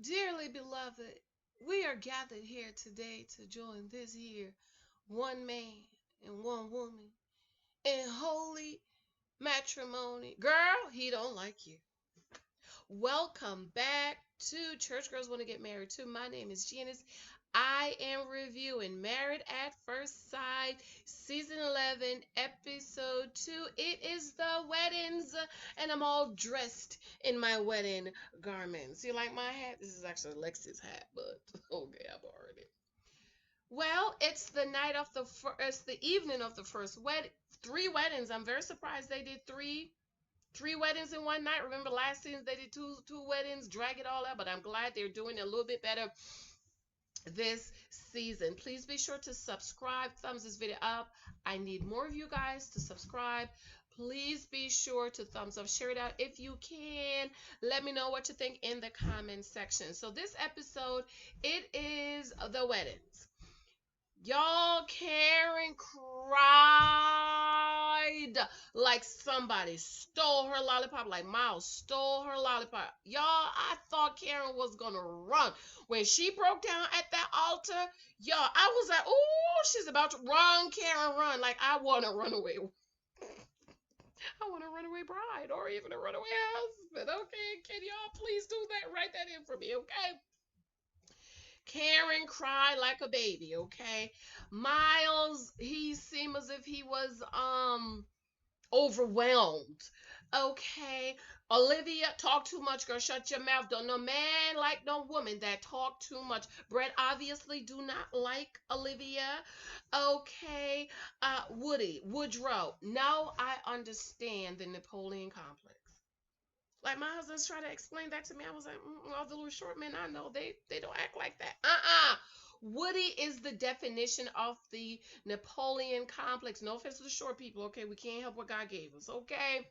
Dearly beloved, we are gathered here today to join this year, one man and one woman, in holy matrimony. Girl, he don't like you. Welcome back to Church Girls Want to Get Married Too. My name is Janice. I am reviewing Married at First Sight, Season 11, Episode 2. It is the weddings, and I'm all dressed in my wedding garments. You like my hat? This is actually Lexi's hat, but okay, I borrowed it. Well, it's the night of it's the evening of the first wedding. Three weddings. I'm very surprised they did three weddings in one night. Remember last season they did two weddings, drag it all out, but I'm glad they're doing it a little bit better this season. Please be sure to subscribe, thumbs this video up. I need more of you guys to subscribe. Please be sure to thumbs up, share it out if you can. Let me know what you think in the comment section. So this episode, it is the weddings. Y'all, Karen cried like somebody stole her lollipop, like Miles stole her lollipop. Y'all, I thought Karen was gonna run. When she broke down at that altar, y'all, I was like, oh, she's about to run, Karen, run. Like, I want to run away. I want a runaway bride or even a runaway husband. Okay, can y'all please do that? Write that in for me, okay? Karen cried like a baby, okay? Miles, he seemed as if he was overwhelmed. Okay. Olivia, talk too much, girl. Shut your mouth. Don't no man like no woman that talk too much. Brett obviously do not like Olivia. Okay. Woodrow. Now I understand the Napoleon complex. Like my husband's trying to explain that to me. I was like, all the little short men I know, they don't act like that. Woody is the definition of the Napoleon complex. No offense to the short people, okay? We can't help what God gave us, okay?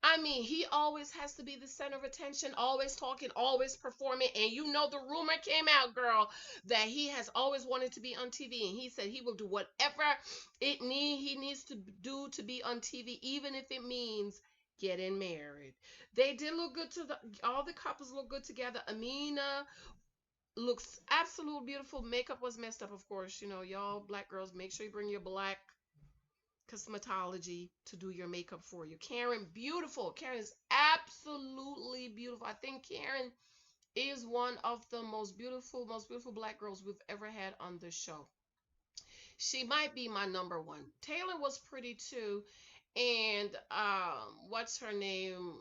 I mean, he always has to be the center of attention, always talking, always performing. And you know the rumor came out, girl, that he has always wanted to be on TV. And he said he will do whatever he needs to do to be on TV, even if it means getting married. They did look good all the couples look good together. Amina looks absolutely beautiful. Makeup was messed up, of course. You know, y'all black girls, make sure you bring your black cosmetology to do your makeup for you. Karen, beautiful. Karen is absolutely beautiful. I think Karen is one of the most beautiful black girls we've ever had on the show. She might be my number one. Taylor was pretty too. And what's her name?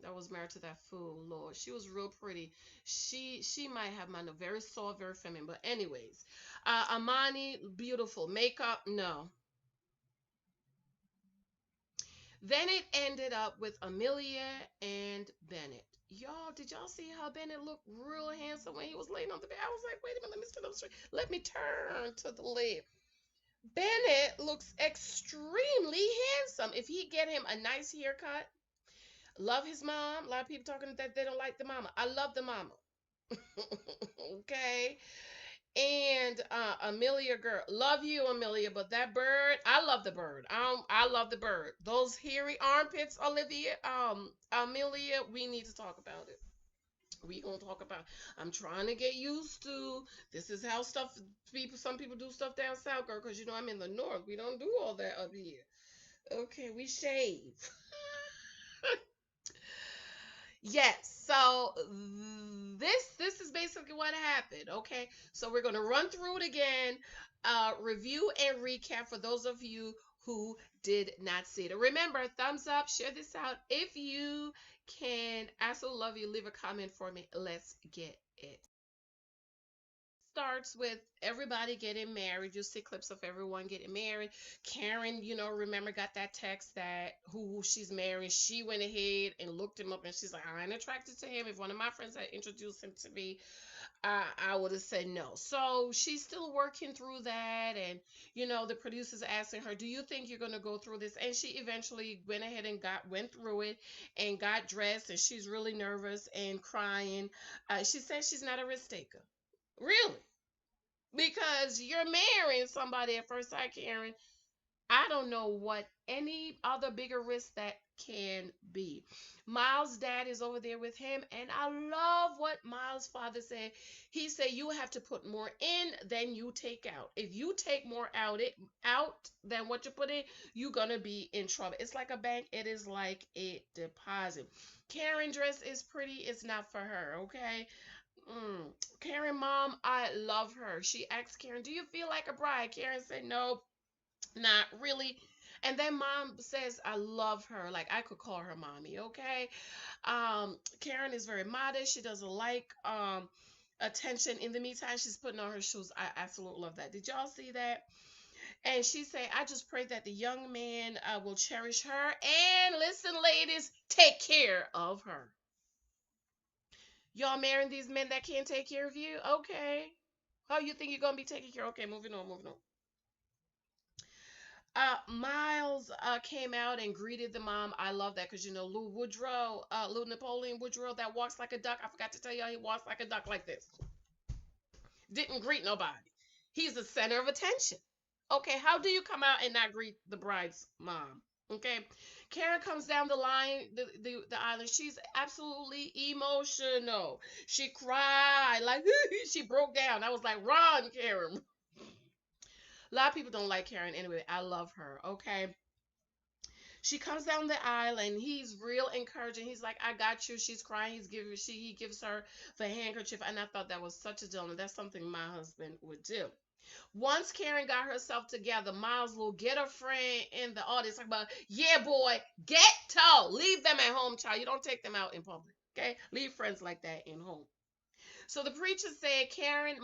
That was married to that fool, Lord. She was real pretty. She might have my very soft, very feminine. But anyways, Amani, beautiful. Makeup, no. Then it ended up with Amelia and Bennett. Y'all, did y'all see how Bennett looked real handsome when he was laying on the bed? I was like, wait a minute, let me sit up straight. Let me turn to the left. Bennett looks extremely handsome. If he get him a nice haircut, love his mom. A lot of people talking that they don't like the mama. I love the mama. Okay. And Amelia, girl, love you, Amelia. But that bird, I love the bird. I love the bird. Those hairy armpits, Olivia, Amelia, we need to talk about it. We gonna talk about. I'm trying to get used to. This is how some people do stuff down south, girl. Cause you know I'm in the north. We don't do all that up here. Okay, we shave. Yes. So this is basically what happened. Okay. So we're gonna run through it again. Review and recap for those of you who did not see it. Remember, thumbs up, share this out if you can. I so love you. Leave a comment for me. Let's get it. Starts with everybody getting married. You see clips of everyone getting married. Karen, remember got that text that who she's marrying. She went ahead and looked him up and she's like, I'm attracted to him. If one of my friends had introduced him to me, I would have said no. So she's still working through that. And, the producer's asking her, do you think you're going to go through this? And she eventually went ahead and went through it and got dressed. And she's really nervous and crying. She says she's not a risk taker. Really? Because you're marrying somebody at first sight, Karen. I don't know what any other bigger risk that can be. Miles' dad is over there with him, and I love what Miles' father said. He said you have to put more in than you take out. If you take more out than what you put in, you're gonna be in trouble. It's like a bank. It is like a deposit. Karen dress is pretty. It's not for her. Okay. Karen mom, I love her. She asked Karen, "Do you feel like a bride?" Karen said, "No, not really." And then mom says, "I love her. Like I could call her mommy." Okay. Karen is very modest. She doesn't like attention. In the meantime, she's putting on her shoes. I absolutely love that. Did y'all see that? And she said, "I just pray that the young man will cherish her and listen, ladies, take care of her." Y'all marrying these men that can't take care of you? Okay. How you think you're gonna be taken care of? Okay, moving on, moving on. Miles came out and greeted the mom. I love that because you know Lou Napoleon Woodrow that walks like a duck. I forgot to tell y'all he walks like a duck like this. Didn't greet nobody. He's the center of attention. Okay, how do you come out and not greet the bride's mom? Okay, Karen comes down the line, the island. She's absolutely emotional. She cried like she broke down. I was like, "Run, Karen." A lot of people don't like Karen anyway. I love her. Okay. She comes down the aisle and he's real encouraging. He's like, "I got you." She's crying. He gives her the handkerchief, and I thought that was such a gentleman. That's something my husband would do. Once Karen got herself together, Miles will get a friend in the audience like, "About yeah, boy, get tall. Leave them at home, child. You don't take them out in public. Okay, leave friends like that in home." So the preacher said, Karen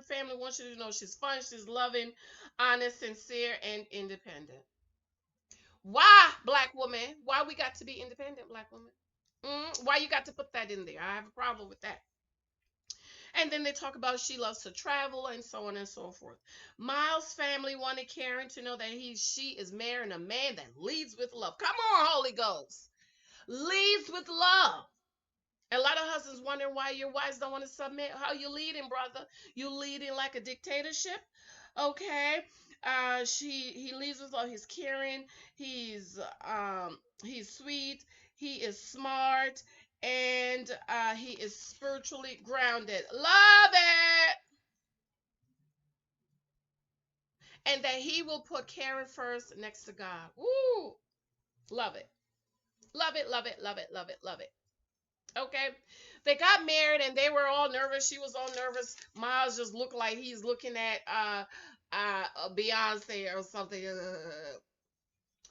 family wants you to know she's fun, she's loving, honest, sincere, and independent. Why, black woman? Why we got to be independent, black woman? Why you got to put that in there? I have a problem with that. And then they talk about she loves to travel and so on and so forth. Miles' family wanted Karen to know that she is marrying a man that leads with love. Come on, Holy Ghost. Leads with love. A lot of husbands wondering why your wives don't want to submit. How you leading, brother? You leading like a dictatorship? Okay. He leads with love. He's caring. He's sweet. He is smart, and he is spiritually grounded. Love it. And that he will put Karen first next to God. Woo! Love it. Love it. Love it. Love it. Love it. Love it. Okay. They got married and they were all nervous. She was all nervous. Miles just looked like he's looking at Beyonce or something.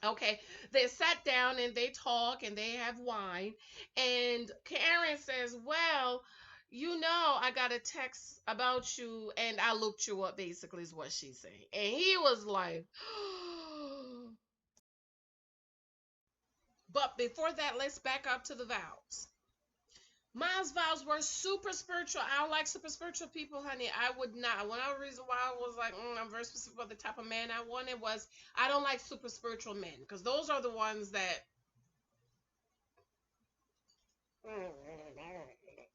Okay. They sat down and they talk and they have wine. And Karen says, "Well, you know, I got a text about you and I looked you up," basically is what she's saying. And he was like, but before that, let's back up to the vows. Miles' vows were super spiritual. I don't like super spiritual people, honey. I would not. One of the reasons why I was like, I'm very specific about the type of man I wanted was I don't like super spiritual men because those are the ones that,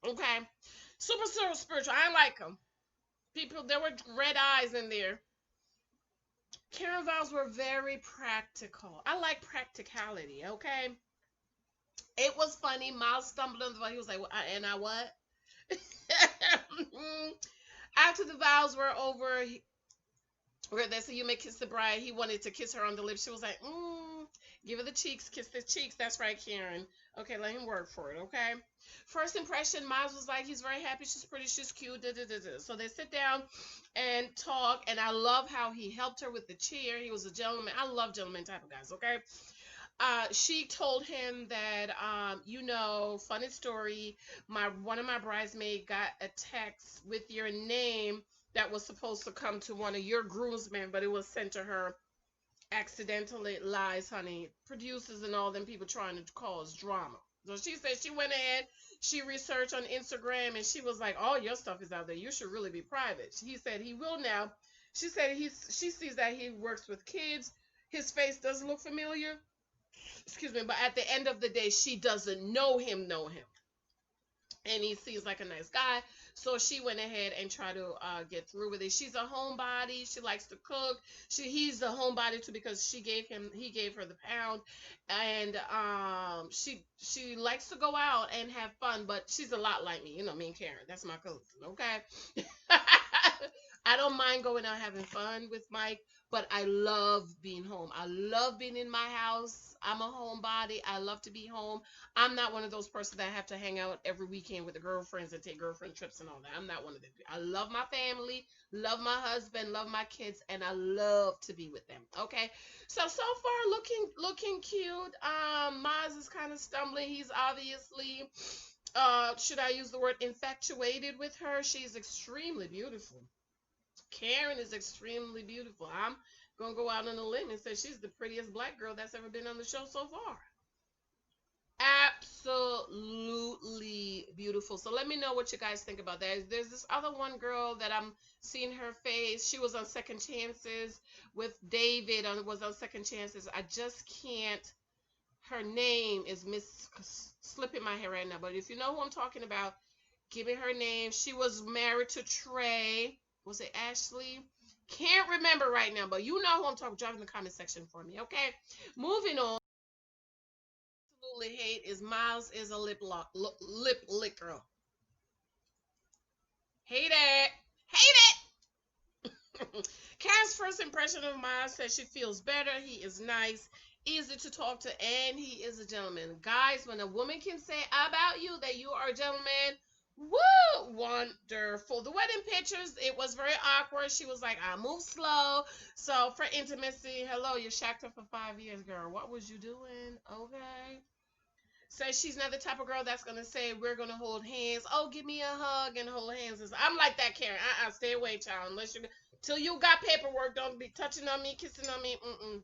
okay, super spiritual. I like them. People, there were red eyes in there. Karen vows were very practical. I like practicality, okay? It was funny. Miles stumbled on the vow. He was like, and I what? After the vows were over, where they said you may kiss the bride, he wanted to kiss her on the lips. She was like, give her the cheeks, kiss the cheeks. That's right, Karen. Okay, let him work for it, okay? First impression, Miles was like, he's very happy, she's pretty, she's cute. Da, da, da, da. So they sit down and talk, and I love how he helped her with the chair. He was a gentleman. I love gentleman type of guys, okay? She told him that, funny story, one of my bridesmaids got a text with your name that was supposed to come to one of your groomsmen, but it was sent to her accidentally. Lies, honey. Producers and all them people trying to cause drama. So she said she went ahead, she researched on Instagram, and she was like, "All your stuff is out there. You should really be private." He said he will now. She said she sees that he works with kids. His face doesn't look familiar. Excuse me, but at the end of the day, she doesn't know him. and he seems like a nice guy. So she went ahead and tried to get through with it. She's a homebody. She likes to cook. He's a homebody too because he gave her the pound, and she likes to go out and have fun. But she's a lot like me, me and Karen. That's my cousin. Okay. I don't mind going out having fun with Mike, but I love being home. I love being in my house. I'm a homebody. I love to be home. I'm not one of those persons that have to hang out every weekend with the girlfriends and take girlfriend trips and all that. I'm not one of them. I love my family, love my husband, love my kids, and I love to be with them. Okay. So far looking cute. Maz is kind of stumbling. He's obviously should I use the word infatuated with her? She's extremely beautiful. Karen is extremely beautiful. I'm gonna go out on a limb and say she's the prettiest black girl that's ever been on the show so far. Absolutely beautiful. So let me know what you guys think about that. There's this other one girl that I'm seeing her face. She was on Second Chances with David. Was on Second Chances. I just can't. Her name is slipping my head right now. But if you know who I'm talking about, give me her name. She was married to Trey. Was it Ashley? Can't remember right now, but you know who I'm talking. Drop in the comment section for me, okay? Moving on. Absolutely hate is Miles is a lip licker. Hate it. Hate it. Karen's first impression of Miles says she feels better. He is nice, easy to talk to, and he is a gentleman. Guys, when a woman can say about you that you are a gentleman, woo, wonderful. The wedding pictures, it was very awkward. She was like, I move slow. So for intimacy, hello, you shacked her for 5 years, girl. What was you doing? Okay. Says she's not the type of girl that's gonna say we're gonna hold hands. Oh, give me a hug and hold hands. I'm like that, Karen. Stay away, child. Unless you till you got paperwork, don't be touching on me, kissing on me.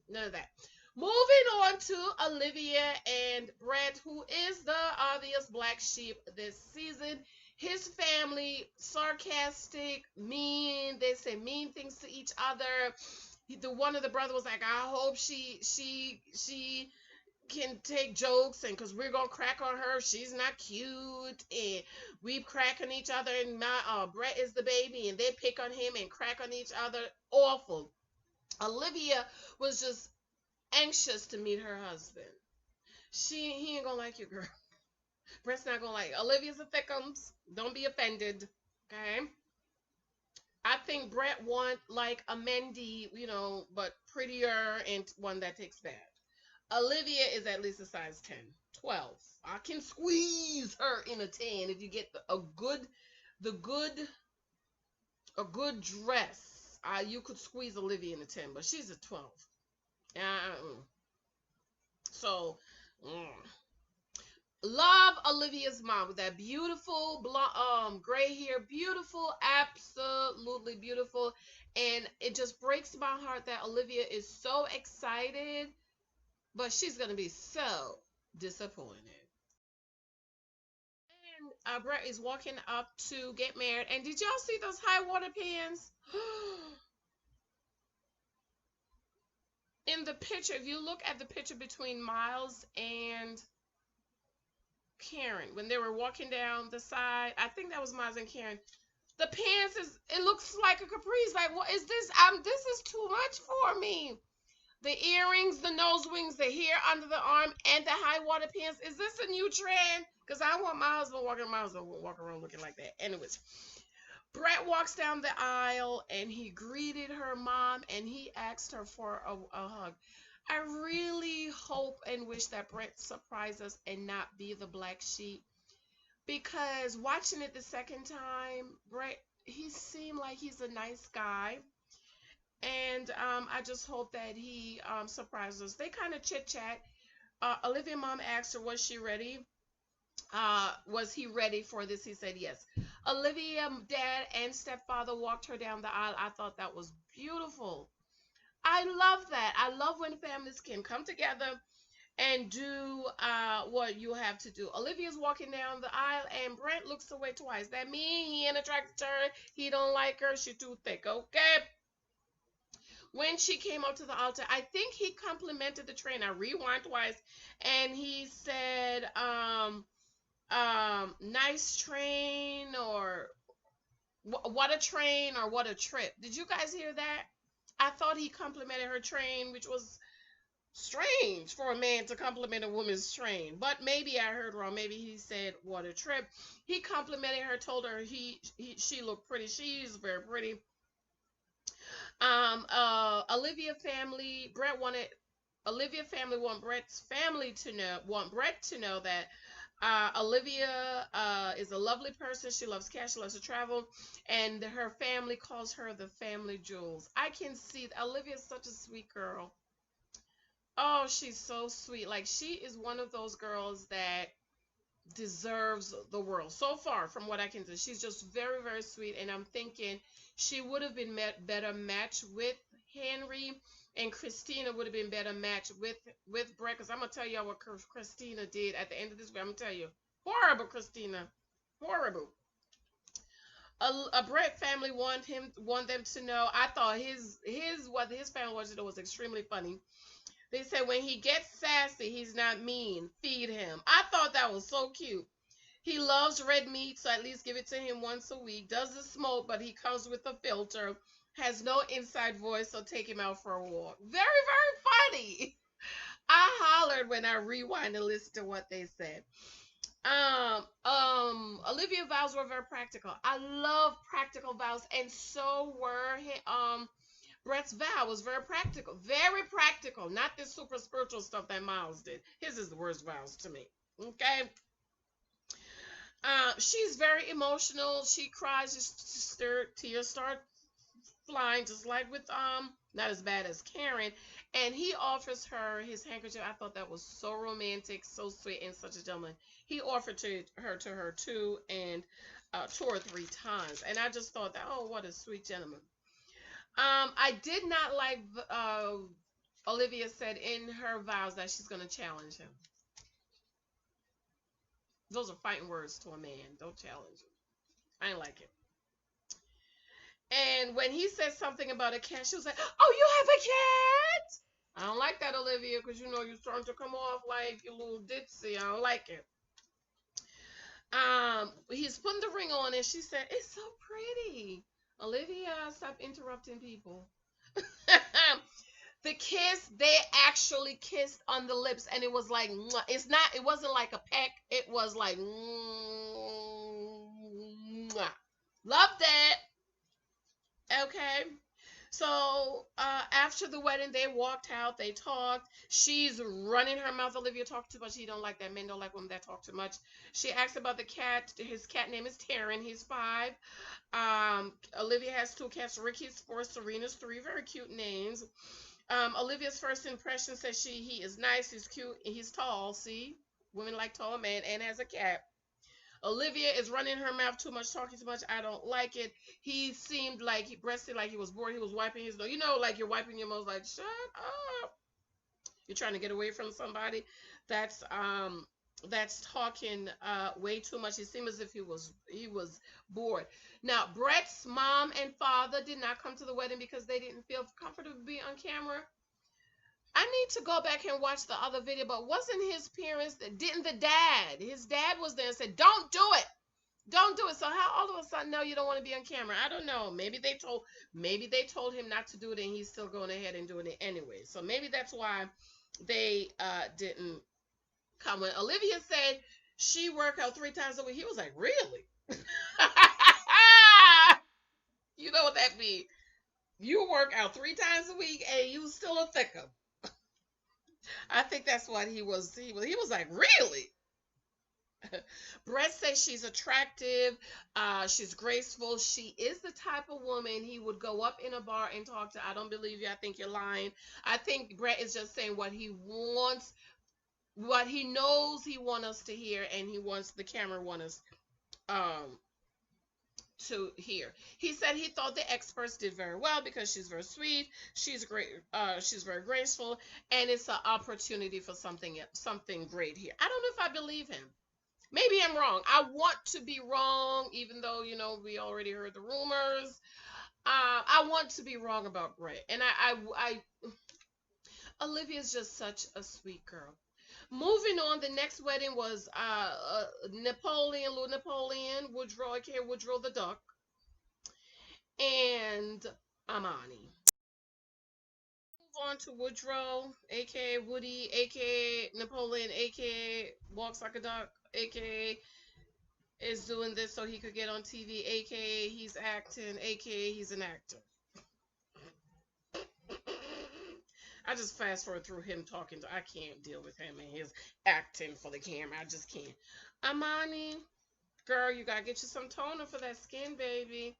None of that. Moving on to Olivia and Brett, who is the obvious black sheep this season. His family, sarcastic, mean. They say mean things to each other. One of the brother was like, I hope she can take jokes, and because we're gonna crack on her, she's not cute, and we crack on each other, and my Brett is the baby, and they pick on him and crack on each other. Awful. Olivia was just anxious to meet her husband. He ain't gonna like you, girl. Brett's not gonna like you. Olivia's a thickums. Don't be offended. Okay. I think Brett want like a Mendy, but prettier and one that takes bath. Olivia is at least a size 10, 12. I can squeeze her in a 10 if you get a good dress. You could squeeze Olivia in a 10, but she's a 12. So, love Olivia's mom with that beautiful blonde, gray hair, beautiful, absolutely beautiful, and it just breaks my heart that Olivia is so excited. But she's going to be so disappointed. And Brett is walking up to get married. And did y'all see those high water pants? In the picture, if you look at the picture between Miles and Karen, when they were walking down the side, I think that was Miles and Karen. The pants it looks like a caprice. Like, what is this? This is too much for me. The earrings, the nose wings, the hair under the arm, and the high water pants. Is this a new trend? Because I want my husband walk around looking like that. Anyways, Brett walks down the aisle, and he greeted her mom, and he asked her for a hug. I really hope and wish that Brett surprised us and not be the black sheep. Because watching it the second time, Brett, he seemed like he's a nice guy. And I just hope that he surprises us. They kind of chit-chat. Olivia's mom asked her, was she ready? Was he ready for this? He said yes. Olivia, dad, and stepfather walked her down the aisle. I thought that was beautiful. I love that. I love when families can come together and do what you have to do. Olivia's walking down the aisle, and Brent looks away twice. That means he ain't attracted to her. He don't like her. She's too thick, okay? When she came up to the altar, I think he complimented the trainer. Rewind twice, and he said, Nice train, or what a train, or what a trip. Did you guys hear that? I thought he complimented her train, which was strange for a man to compliment a woman's train. But maybe I heard wrong. Maybe he said what a trip. He complimented her, told her she looked pretty. She's very pretty. Olivia family, Brett wanted Olivia family want Brett to know that Olivia is a lovely person. She loves cash, she loves to travel, and her family calls her the family jewels. I can see Olivia is such a sweet girl. Oh, she's so sweet. Like, she is one of those girls that deserves the world. So far, from what I can see, she's just very, very sweet. And I'm thinking she would have been better matched with Henry, and Christina would have been better matched with Brett. Because I'm gonna tell y'all what Christina did at the end of this. I'm gonna tell you, horrible, Christina, horrible. A Brett family want them to know. I thought what his family wanted to know was extremely funny. They said when he gets sassy, he's not mean. Feed him. I thought that was so cute. He loves red meat, so at least give it to him once a week. Doesn't smoke, but he comes with a filter. Has no inside voice, so take him out for a walk. Very, very funny. I hollered when I rewind and listen to what they said. Olivia vows were very practical. I love practical vows, and so were Brett's vow was very practical. Very practical. Not this super spiritual stuff that Miles did. His is the worst vows to me. Okay. She's very emotional. She cries, just tears start flying, just like with not as bad as Karen. And he offers her his handkerchief. I thought that was so romantic, so sweet, and such a gentleman. He offered to her too, and 2 or 3 times. And I just thought that, oh, what a sweet gentleman. I did not like Olivia said in her vows that she's gonna challenge him. Those are fighting words to a man. Don't challenge him. I ain't like it. And when he said something about a cat, she was like, "Oh, you have a cat?" I don't like that, Olivia, because you know you're starting to come off like a little ditzy. I don't like it. He's putting the ring on, and she said, "It's so pretty." Olivia, stop interrupting people. The kiss, they actually kissed on the lips, and it was like, it wasn't like a peck, it was like, love that. Okay. So after the wedding, they walked out. They talked. She's running her mouth. Olivia talked too much. He don't like that. Men don't like women that talk too much. She asked about the cat. His cat name is Taryn. He's 5. Olivia has 2 cats. Ricky's 4. Serena's 3. Very cute names. Olivia's first impression says he is nice. He's cute. He's tall. See, women like tall men, and has a cat. Olivia is running her mouth too much, talking too much. I don't like it. He seemed like he breasted, like he was bored. He was wiping his nose. You know, like you're wiping your nose, like, shut up. You're trying to get away from somebody. That's talking way too much. It seemed as if he was bored. Now, Brett's mom and father did not come to the wedding because they didn't feel comfortable being on camera. I need to go back and watch the other video, but wasn't his parents, didn't his dad was there and said, don't do it. Don't do it. So how all of a sudden, no, you don't want to be on camera? I don't know. Maybe they told him not to do it, and he's still going ahead and doing it anyway. So maybe that's why they didn't come. When Olivia said she worked out 3 times a week, he was like, really? You know what that means? You work out 3 times a week, and you still a thicker. I think that's what he was. He was like, really? Brett says she's attractive. She's graceful. She is the type of woman he would go up in a bar and talk to. I don't believe you. I think you're lying. I think Brett is just saying what he wants, what he knows he wants us to hear, and he wants the camera want us to hear. He said he thought the experts did very well because she's very sweet, she's great, she's very graceful, and it's an opportunity for something great here. I don't know if I believe him. Maybe I'm wrong. I want to be wrong, even though we already heard the rumors. I want to be wrong about Brett, and I Olivia's just such a sweet girl. Moving on, the next wedding was Napoleon, Lou Napoleon, Woodrow, aka Woodrow the Duck, and Amani. Move on to Woodrow, aka Woody, aka Napoleon, aka Walks Like a Duck, aka is doing this so he could get on TV, aka he's acting, aka he's an actor. I just fast forward through him talking I can't deal with him and his acting for the camera. I just can't. Amani, girl, you gotta get you some toner for that skin, baby.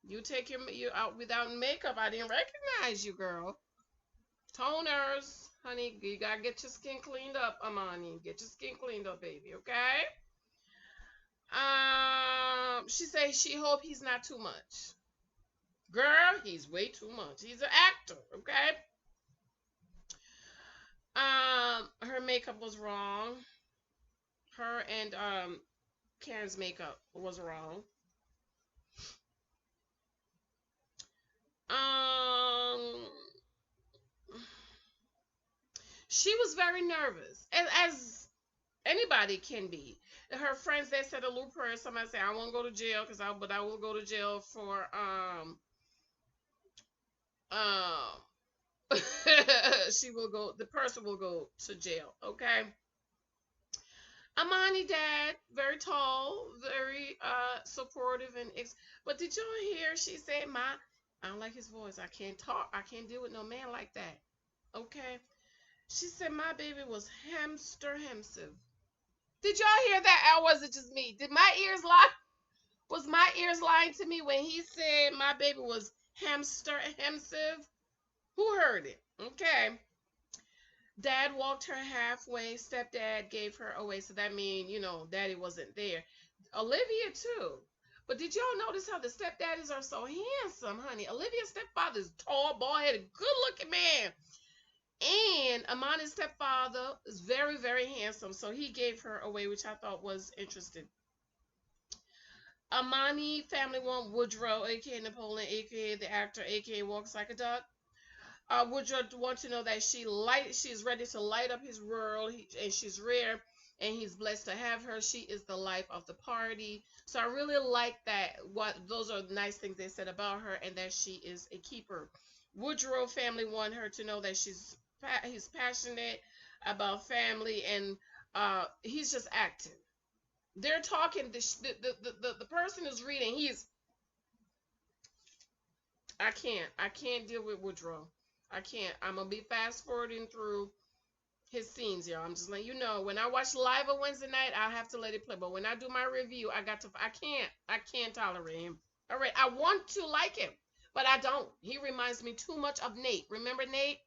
You take you out without makeup. I didn't recognize you, girl. Toners, honey, you gotta get your skin cleaned up, Amani. Get your skin cleaned up, baby, okay? She says she hope he's not too much. Girl, he's way too much. He's an actor, okay? Her makeup was wrong. Her and Karen's makeup was wrong. She was very nervous, as anybody can be. Her friends, they said a little prayer. Somebody said, "I won't go to jail but I will go to jail for she will go. The person will go to jail." Okay. Amani dad, very tall, very supportive but did y'all hear she said I don't like his voice. I can't talk. I can't deal with no man like that. Okay. She said my baby was hamster hamsive. Did y'all hear that? Or was it just me? Did my ears lie? Was my ears lying to me when he said my baby was hamster hamsive? Who heard it? Okay. Dad walked her halfway. Stepdad gave her away. So that means, daddy wasn't there. Olivia, too. But did y'all notice how the stepdaddies are so handsome, honey? Olivia's stepfather's tall, bald-headed, good-looking man. And Amani's stepfather is very, very handsome. So he gave her away, which I thought was interesting. Amani, family one, Woodrow, a.k.a. Napoleon, a.k.a. the actor, a.k.a. Walks Like a Duck. Woodrow wants to know that she's ready to light up his world, and she's rare, and he's blessed to have her. She is the life of the party. So I really like that. Those are nice things they said about her, and that she is a keeper. Woodrow family want her to know that he's passionate about family, and he's just acting. They're talking. The person is reading. I can't deal with Woodrow. I can't. I'm gonna be fast forwarding through his scenes, y'all. I'm just letting you know. When I watch live on Wednesday night, I have to let it play. But when I do my review, I can't tolerate him. All right, I want to like him, but I don't. He reminds me too much of Nate. Remember Nate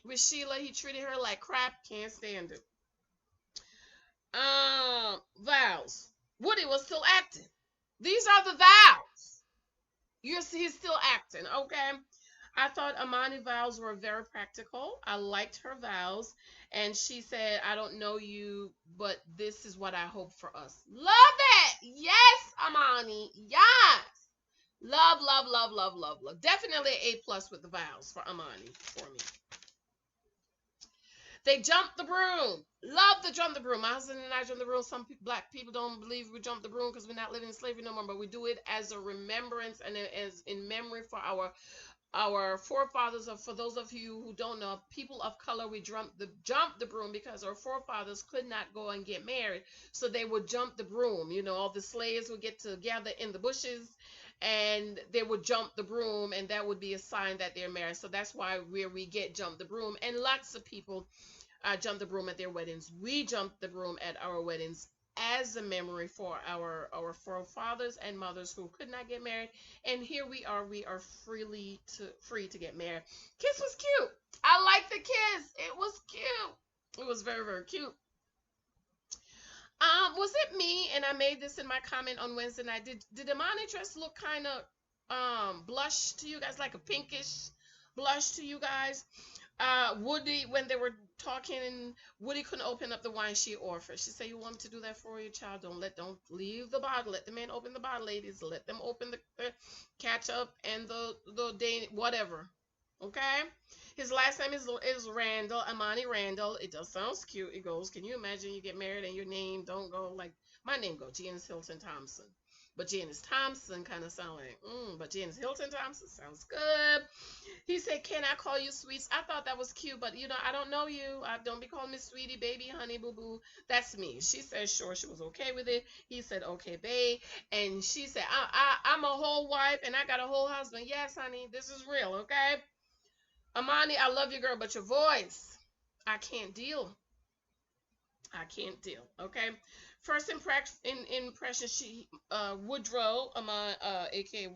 with Sheila? He treated her like crap. Can't stand it. Vows. Woody was still acting. These are the vows. He's still acting, okay? I thought Amani vows were very practical. I liked her vows. And she said, I don't know you, but this is what I hope for us. Love it! Yes, Amani. Yes. Love, love, love, love, love, love. Definitely A+ with the vows for Amani for me. They jumped the broom. Love to jump the broom. My husband and I jump the broom. Some black people don't believe we jump the broom because we're not living in slavery no more, but we do it as a remembrance and as in memory for our forefathers. For those of you who don't know, people of color, we jump the broom because our forefathers could not go and get married, so they would jump the broom. All the slaves would get together in the bushes, and they would jump the broom, and that would be a sign that they're married. So that's why we get jump the broom, and lots of people jump the broom at their weddings. We jump the broom at our weddings as a memory for our forefathers and mothers who could not get married. And here we are free to get married. Kiss was cute. I like the kiss. It was cute. It was very, very cute. Was it me? And I made this in my comment on Wednesday night. Did Amani dress look kind of blush to you guys, like a pinkish blush to you guys? Woody, when they were talking, and Woody couldn't open up the wine she offered. She said, "You want me to do that for you, child? Don't leave the bottle. Let the man open the bottle, ladies. Let them open the ketchup and the whatever." Okay. His last name is Randall, Amani Randall. It does sounds cute. It goes, can you imagine you get married and your name don't go like my name go, Janice Hylton Thompson. But Janice Thompson kind of sound like, but Janice Hylton Thompson sounds good. He said, can I call you sweets? I thought that was cute, but I don't know you. I don't be calling me sweetie, baby, honey, boo boo. That's me. She said, sure, she was okay with it. He said, okay, babe. And she said, I'm a whole wife and I got a whole husband. Yes, honey, this is real, okay? Amani, I love you, girl, but your voice, I can't deal. I can't deal. Okay. First impression, she Woodrow, aka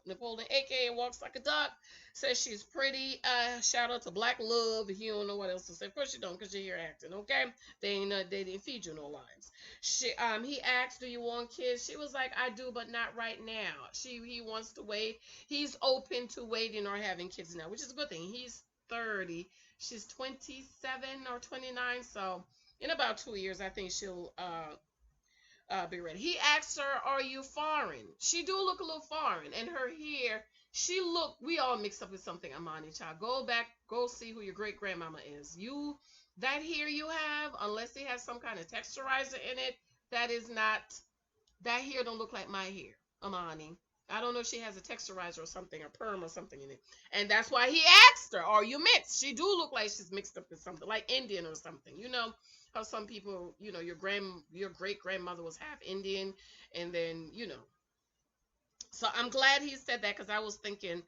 Napoleon, aka walks like a duck, says she's pretty. Shout out to Black Love. If you don't know what else to say, of course you don't, cause you're here acting. Okay, they didn't feed you no lines. He asked, "Do you want kids?" She was like, "I do, but not right now." He wants to wait. He's open to waiting or having kids now, which is a good thing. He's 30. She's 27 or 29, so in about 2 years, I think she'll be ready. He asked her, "Are you foreign?" She do look a little foreign, and her hair. She look. We all mixed up with something, Amani. Child, go back, go see who your great grandmama is. That hair you have, unless it has some kind of texturizer in it, that is not. That hair don't look like my hair, Amani. I don't know if she has a texturizer or something, or perm or something in it. And that's why he asked her, "Are you mixed?" She do look like she's mixed up with something, like Indian or something. You know how some people, your great grandmother was half Indian, and then So I'm glad he said that because I was thinking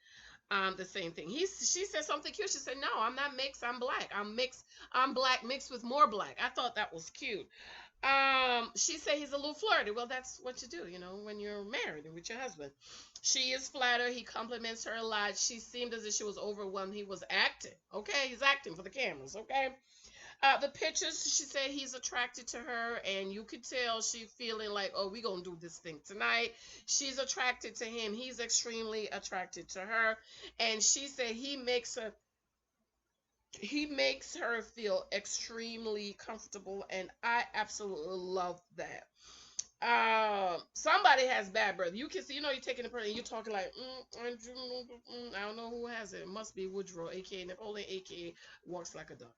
the same thing. She said something cute. She said, "No, I'm not mixed. I'm black. I'm mixed. I'm black mixed with more black." I thought that was cute. She said he's a little flirty. Well, that's what you do, when you're married and with your husband. She is flattered. He compliments her a lot. She seemed as if she was overwhelmed. He was acting. Okay, he's acting for the cameras. Okay. The pictures, she said he's attracted to her, and you could tell she feeling like, oh, we gonna do this thing tonight. She's attracted to him. He's extremely attracted to her, and she said he makes her feel extremely comfortable, and I absolutely love that. Somebody has bad breath. You can see, you're taking a person and you're talking like, I don't know who has it. It must be Woodrow, aka Napoleon, aka walks like a duck.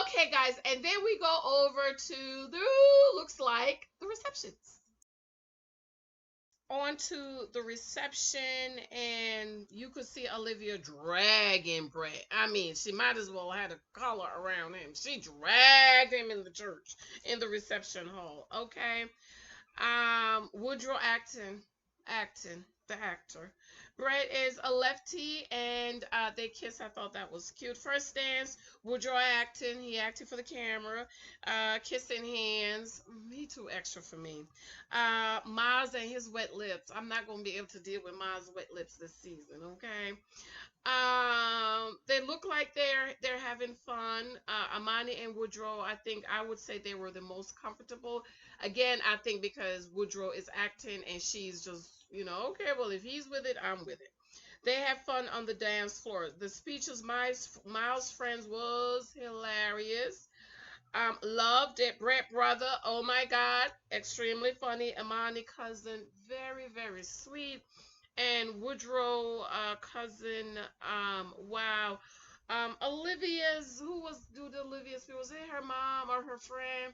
Okay, guys, and then we go over to the looks like the receptions. On to the reception, and you could see Olivia dragging Brett. I mean, she might as well had a collar around him. She dragged him in the church, in the reception hall. Okay. Woodrow acting, the actor. Brett is a lefty, and they kiss. I thought that was cute. First dance, Woodrow acting. He acted for the camera, kissing hands. He too extra for me. Miles and his wet lips. I'm not gonna be able to deal with Miles' wet lips this season. Okay. They look like they're having fun. Amani and Woodrow, I think I would say they were the most comfortable. Again, I think because Woodrow is acting and she's just, okay, well, if he's with it, I'm with it. They have fun on the dance floor. The speeches Miles' friends was hilarious. Loved it. Brett brother, oh my God, extremely funny. Amani cousin, very very sweet, and Woodrow cousin, wow. Olivia's who was due to Olivia's was it her mom or her friend?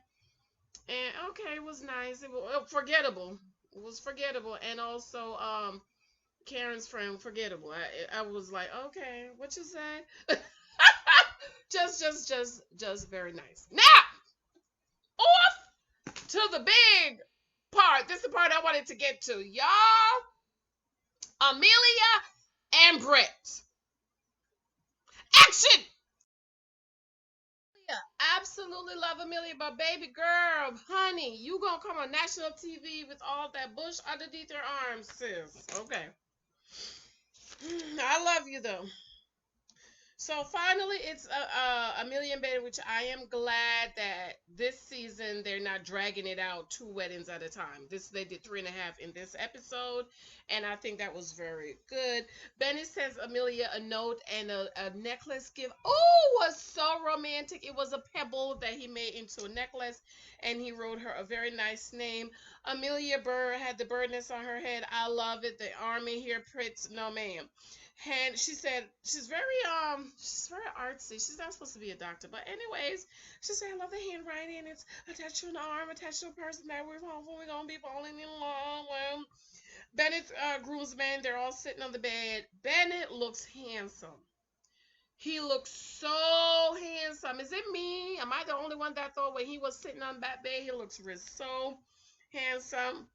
And okay, it was nice. It was forgettable. It was forgettable, and also Karen's friend forgettable. I was like, okay, what you say? just very nice. Now off to the big part. This is the part I wanted to get to, y'all. Amelia and Brett. Action! Yeah, absolutely love Amelia, but baby girl, honey, you gonna come on national TV with all that bush underneath your arms, sis. Okay. I love you though. So finally, it's Amelia and Bennett, which I am glad that this season they're not dragging it out 2 weddings at a time. This they did 3.5 in this episode, and I think that was very good. Bennett sends Amelia a note and a necklace gift. Oh, was so romantic. It was a pebble that he made into a necklace, and he wrote her a very nice name. Amelia Burr had the bird nest on her head. I love it. The army here, Prince. No, ma'am. And she said she's very artsy. She's not supposed to be a doctor, but anyways, she said I love the handwriting. It's attached to an arm, attached to a person that we're hopefully gonna be falling in love with. Bennett's groomsmen, they're all sitting on the bed. Bennett looks handsome. He looks so handsome. Is it me? Am I the only one that thought when he was sitting on that bed he looks so handsome?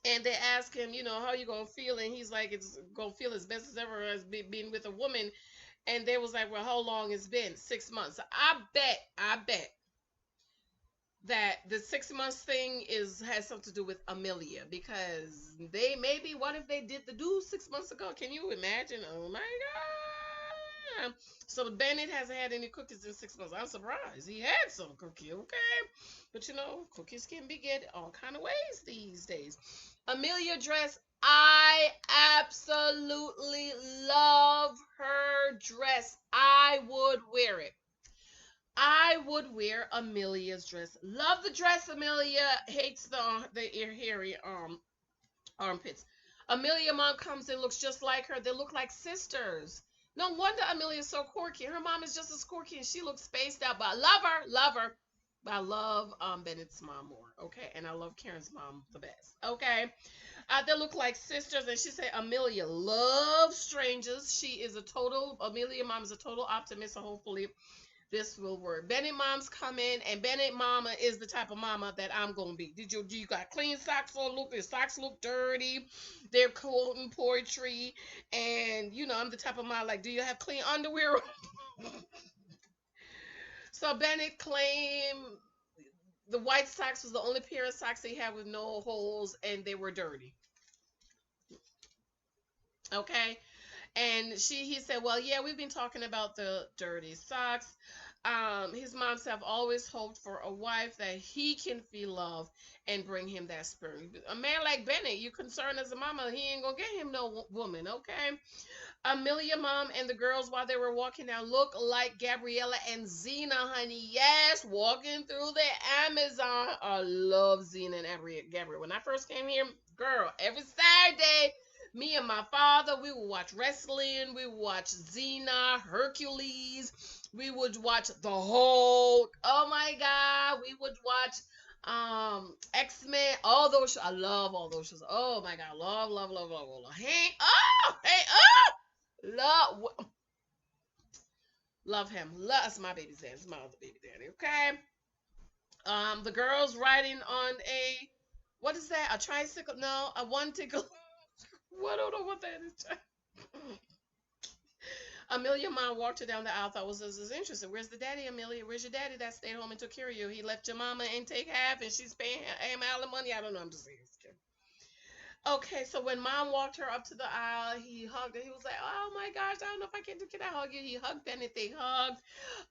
And they ask him, how you gonna feel, and he's like, it's gonna feel as best as ever as being with a woman. And they was like, well, how long it's been? 6 months. I bet that the 6 months thing has something to do with Amelia, because they maybe, what if they did the do 6 months ago? Can you imagine? Oh my god. So Bennett hasn't had any cookies in 6 months. I'm surprised. He had some cookie, okay? But cookies can be get all kind of ways these days. Amelia dress. I absolutely love her dress. I would wear it. I would wear Amelia's dress. Love the dress. Amelia hates the hairy armpits. Amelia mom comes in, looks just like her. They look like sisters. No wonder Amelia's so quirky. Her mom is just as quirky, and she looks spaced out. But I love her. But I love Bennett's mom more. Okay, and I love Karen's mom the best. Okay, they look like sisters, and she said Amelia loves strangers. Amelia mom is a total optimist. So hopefully this will work. Bennett moms come in, and Bennett mama is the type of mama that I'm gonna be. Do you got clean socks on? Look, your socks look dirty. They're quoting poetry, and I'm the type of mom like, do you have clean underwear? So Bennett claimed the white socks was the only pair of socks he had with no holes, and they were dirty. Okay. And he said, well, yeah, we've been talking about the dirty socks. His moms have always hoped for a wife that he can feel love and bring him that spirit. A man like Bennett, you concerned as a mama, he ain't gonna get him no woman, okay? Amelia mom and the girls, while they were walking down, look like Gabriella and Zena, honey. Yes, walking through the Amazon. I love Zena and Gabrielle. When I first came here, girl, every Saturday, me and my father, we would watch wrestling. We would watch Xena, Hercules. We would watch the Hulk. Oh my God. We would watch X-Men. All those shows. I love all those shows. Oh my God. Love. Hey, love him. That's my baby daddy. That's my other baby daddy. Okay. The girls riding on what is that? A tricycle? No, a one tickle. I don't know what that is. Amelia mom walked her down the aisle. Thought this is interesting. Where's the daddy, Amelia? Where's your daddy that stayed home and took care of you? He left your mama and take half, and she's paying him all the money. I don't know. I'm just saying. Okay, so when mom walked her up to the aisle, he hugged her. He was like, oh my gosh, I don't know if I can I hug you? He hugged Bennett. They hugged.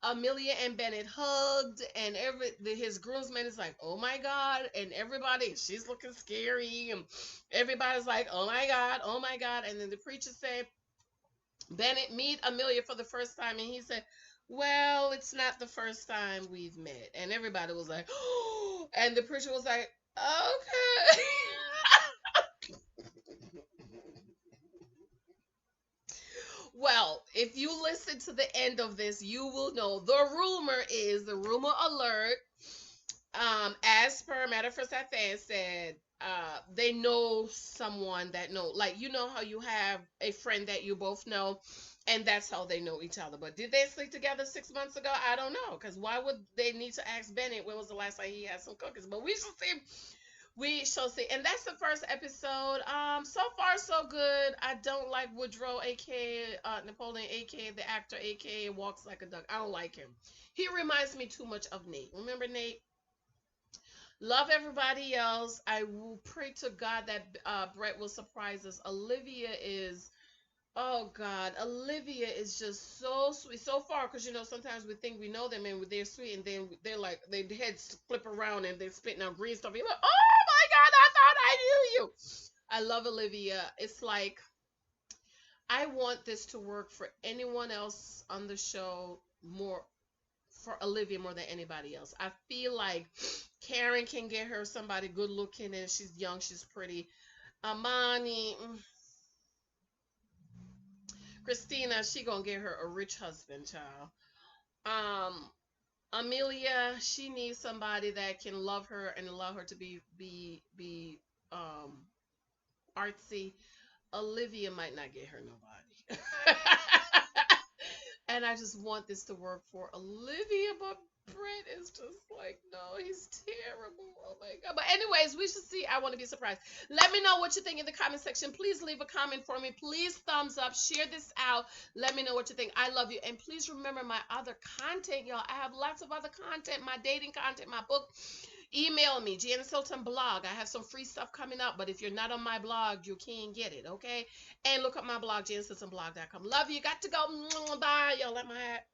Amelia and Bennett hugged, and his groomsmen is like, oh my God, and everybody, she's looking scary, and everybody's like, oh my God, and then the preacher said, Bennett, meet Amelia for the first time, and he said, well, it's not the first time we've met, and everybody was like, oh, and the preacher was like, okay. Well, if you listen to the end of this, you will know the rumor alert. As per Matter of Fact fan said, they know someone that know, like, how you have a friend that you both know, and that's how they know each other. But did they sleep together 6 months ago? I don't know, because why would they need to ask Bennett when was the last time he had some cookies? But we shall see. We shall see. And that's the first episode. So far so good. I don't like Woodrow, aka Napoleon, aka the actor, aka Walks Like a Duck. I don't like him. He reminds me too much of Nate. Remember Nate? Love everybody else. I will pray to God that Brett will surprise us. Olivia is Oh God, Olivia is just so sweet so far, because you know sometimes we think we know them and they're sweet, and then they're like their heads flip around and they're spitting out green stuff. You're like, oh my God, I thought I knew you. I love Olivia. It's like I want this to work for anyone else on the show more, for Olivia more than anybody else. I feel like Karen can get her somebody good looking and she's young, she's pretty. Amani, Christina, she gonna get her a rich husband, child. Um, Amelia, she needs somebody that can love her and allow her to be artsy. Olivia might not get her nobody. And I just want this to work for Olivia, but Brett is just like, no, he's terrible. Oh my God. But anyways, we should see. I want to be surprised. Let me know what you think in the comment section. Please leave a comment for me. Please thumbs up. Share this out. Let me know what you think. I love you. And please remember my other content, y'all. I have lots of other content, my dating content, my book. Email me, Janice Hylton blog. I have some free stuff coming up, but if you're not on my blog, you can't get it, okay? And look up my blog, janicehyltonblog.com. Love you. Got to go. Bye. Y'all let my hat.